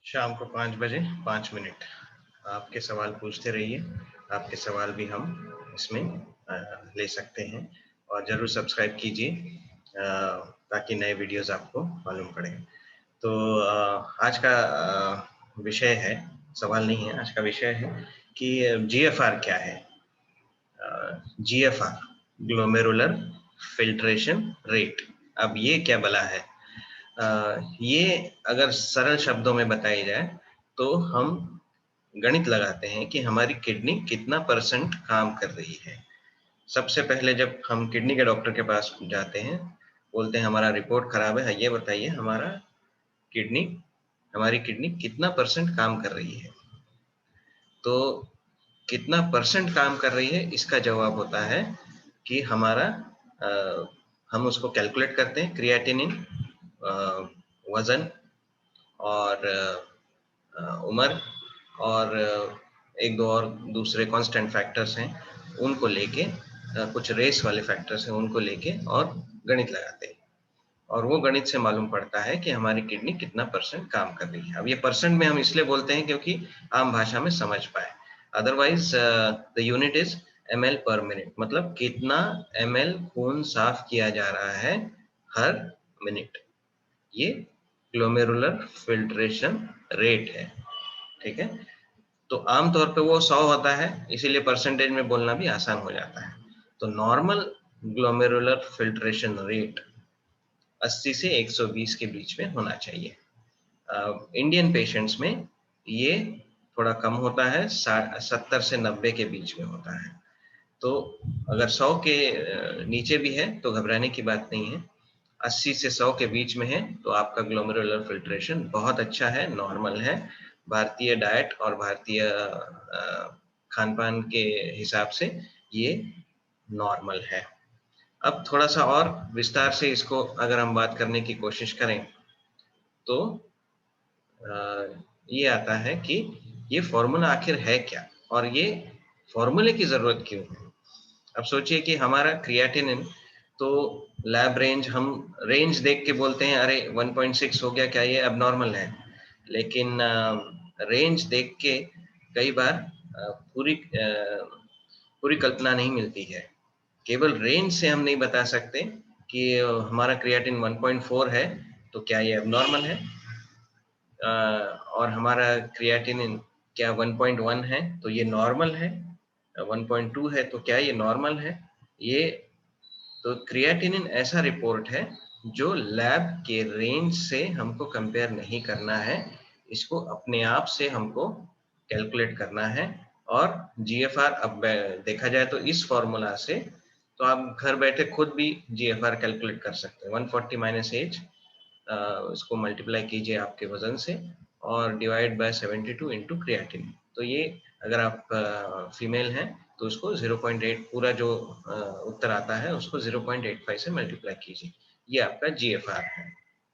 शाम को 5 बजे 5 मिनट आपके सवाल पूछते रहिए। आपके सवाल भी हम इसमें ले सकते हैं और जरूर सब्सक्राइब कीजिए ताकि नए वीडियोस आपको मालूम पड़े। तो आज का विषय है, सवाल नहीं है, आज का विषय है कि जीएफआर क्या है। जीएफआर ग्लोमेरुलर फिल्ट्रेशन रेट, अब ये क्या बला है। ये अगर सरल शब्दों में बताई जाए तो हम गणित लगाते हैं कि हमारी किडनी कितना परसेंट काम कर रही है। सबसे पहले जब हम किडनी के डॉक्टर के पास जाते हैं, बोलते हैं हमारा रिपोर्ट खराब है, ये बताइए किडनी हमारी किडनी कितना परसेंट काम कर रही है। तो कितना परसेंट काम कर रही है इसका जवाब होता है कि हम उसको कैलकुलेट करते हैं क्रिएटिनिन, वजन और उम्र और एक दो और दूसरे कांस्टेंट फैक्टर्स हैं, उनको लेके कुछ रेस वाले फैक्टर्स हैं, उनको लेके और गणित लगाते हैं और वो गणित से मालूम पड़ता है कि हमारी किडनी कितना परसेंट काम कर रही है। अब ये परसेंट में हम इसलिए बोलते हैं क्योंकि आम भाषा में समझ पाए, otherwise the unit is ml पर मिनट, मतलब कितना ml खून साफ किया जा रहा है हर मिनट। ये ग्लोमेरुलर फिल्ट्रेशन रेट है, ठीक है। तो आमतौर पे वो 100 होता है, इसीलिए परसेंटेज में बोलना भी आसान हो जाता है। तो नॉर्मल ग्लोमेरुलर फिल्ट्रेशन रेट 80 से 120 के बीच में होना चाहिए। इंडियन पेशेंट्स में ये थोड़ा कम होता है, 70 से 90 के बीच में होता है। तो अगर 100 के नीचे भी है तो घबराने की बात नहीं है। 80 से 100 के बीच में है तो आपका ग्लोमेरुलर फिल्ट्रेशन बहुत अच्छा है, नॉर्मल है। भारतीय डाइट और भारतीय खान पान के हिसाब से ये नॉर्मल है। अब थोड़ा सा और विस्तार से इसको अगर हम बात करने की कोशिश करें तो ये आता है कि ये फॉर्मूला आखिर है क्या और ये फॉर्मूले की जरूरत क्यों है। अब सोचिए कि हमारा क्रिएटिनिन तो लैब रेंज, हम रेंज देख के बोलते हैं अरे 1.6 हो गया, क्या ये अबनॉर्मल है। लेकिन रेंज देख के कई बार पूरी कल्पना नहीं मिलती है। केवल रेंज से हम नहीं बता सकते कि हमारा क्रिएटिन 1.4 है तो क्या ये अबनॉर्मल है, और हमारा क्रिएटिनिन क्या 1.1 है तो ये नॉर्मल है, 1.2 है तो क्या ये नॉर्मल है। ये तो क्रिएटिनिन ऐसा रिपोर्ट है जो लैब के रेंज से हमको कंपेयर नहीं करना है, इसको अपने आप से हमको कैलकुलेट करना है। और जीएफआर अब देखा जाए तो इस फॉर्मूला से तो आप घर बैठे खुद भी जीएफआर कैलकुलेट कर सकते हैं। 140 माइनस एज, इसको मल्टीप्लाई कीजिए आपके वजन से और डिवाइड बाय 72 इंटू क्रिएटिनिन। तो ये अगर आप फीमेल हैं तो उसको 0.8 पूरा जो उत्तर आता है उसको 0.85 से मल्टीप्लाई कीजिए, ये आपका जीएफआर है,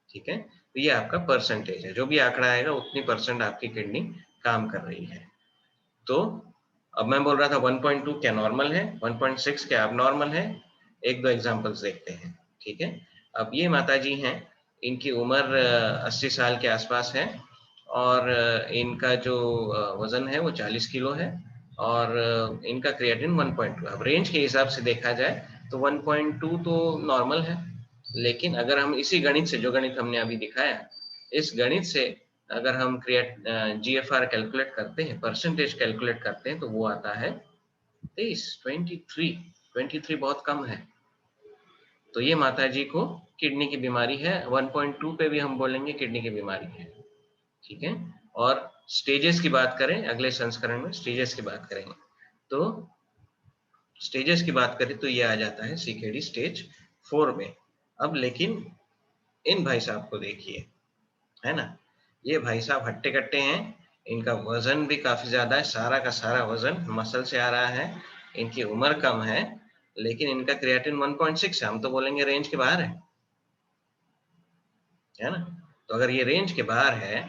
ठीक है। तो ये आपका परसेंटेज है, जो भी आंकड़ा आएगा उतनी परसेंट आपकी किडनी काम कर रही है। तो अब मैं बोल रहा था 1.2 क्या नॉर्मल है, 1.6 क्या अब नॉर्मल है। एक दो एग्जांपल्स देखते हैं, ठीक है। अब ये माताजी हैं, इनकी उम्र 80 साल के आसपास है और इनका जो वजन है वो 40 किलो है और इनका क्रिएटिन 1.2। अब रेंज के हिसाब से देखा जाए तो 1.2 तो नॉर्मल है, लेकिन अगर हम इसी गणित से, जो गणित हमने अभी दिखाया, इस गणित से अगर हम जीएफआर कैलकुलेट करते हैं, परसेंटेज कैलकुलेट करते हैं, तो वो आता है 23 बहुत कम है। तो ये माताजी को किडनी की बीमारी है, 1.2 पे भी हम बोलेंगे किडनी की बीमारी है, ठीक है। और स्टेजेस की बात करें, अगले संस्करण में स्टेजेस की बात करेंगे। तो स्टेजेस की बात करें तो ये आ जाता है सीकेडी स्टेज 4 में। अब लेकिन इन भाई साहब को देखिए, है ना, ये भाई साहब हट्टे कट्टे हैं, इनका वजन भी काफी ज्यादा है, सारा का सारा वजन मसल से आ रहा है, इनकी उम्र कम है, लेकिन इनका क्रिएटिन 1.6 है, हम तो बोलेंगे रेंज के बाहर है ना। तो अगर ये रेंज के बाहर है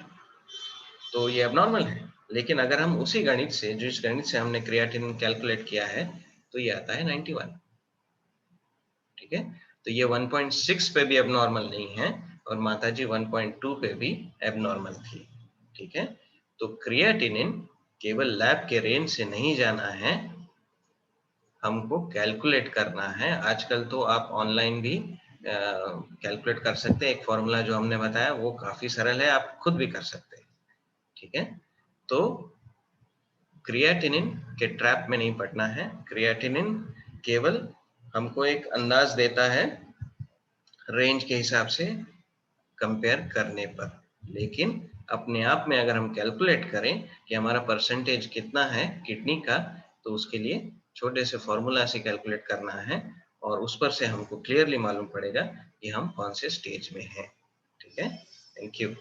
तो ये अबनॉर्मल है। लेकिन अगर हम उसी गणित से, जिस गणित से हमने क्रिएटिन कैलकुलेट किया है, तो ये आता है 91, ठीक है। तो ये 1.6 पे भी एबनॉर्मल नहीं है और माताजी 1.2 पे भी एबनॉर्मल थी। ठीक है। तो क्रिएटिनिन केवल लैब के रेंज से नहीं जाना है, हमको कैलकुलेट करना है। आजकल तो आप ऑनलाइन भी कैलकुलेट कर सकते हैं। एक फॉर्मूला जो हमने बताया वो काफी सरल है, आप खुद भी कर सकते हैं। ठीक है। तो क्रिएटिनिन के ट्रैप में नहीं पड़ना है। क्रिएटिनिन केवल हमको एक अंदाज देता है रेंज के हिसाब से कंपेयर करने पर, लेकिन अपने आप में अगर हम कैलकुलेट करें कि हमारा परसेंटेज कितना है किडनी का, तो उसके लिए छोटे से फॉर्मूला से कैलकुलेट करना है और उस पर से हमको क्लियरली मालूम पड़ेगा कि हम कौन से स्टेज में हैं। ठीक है। Thank you.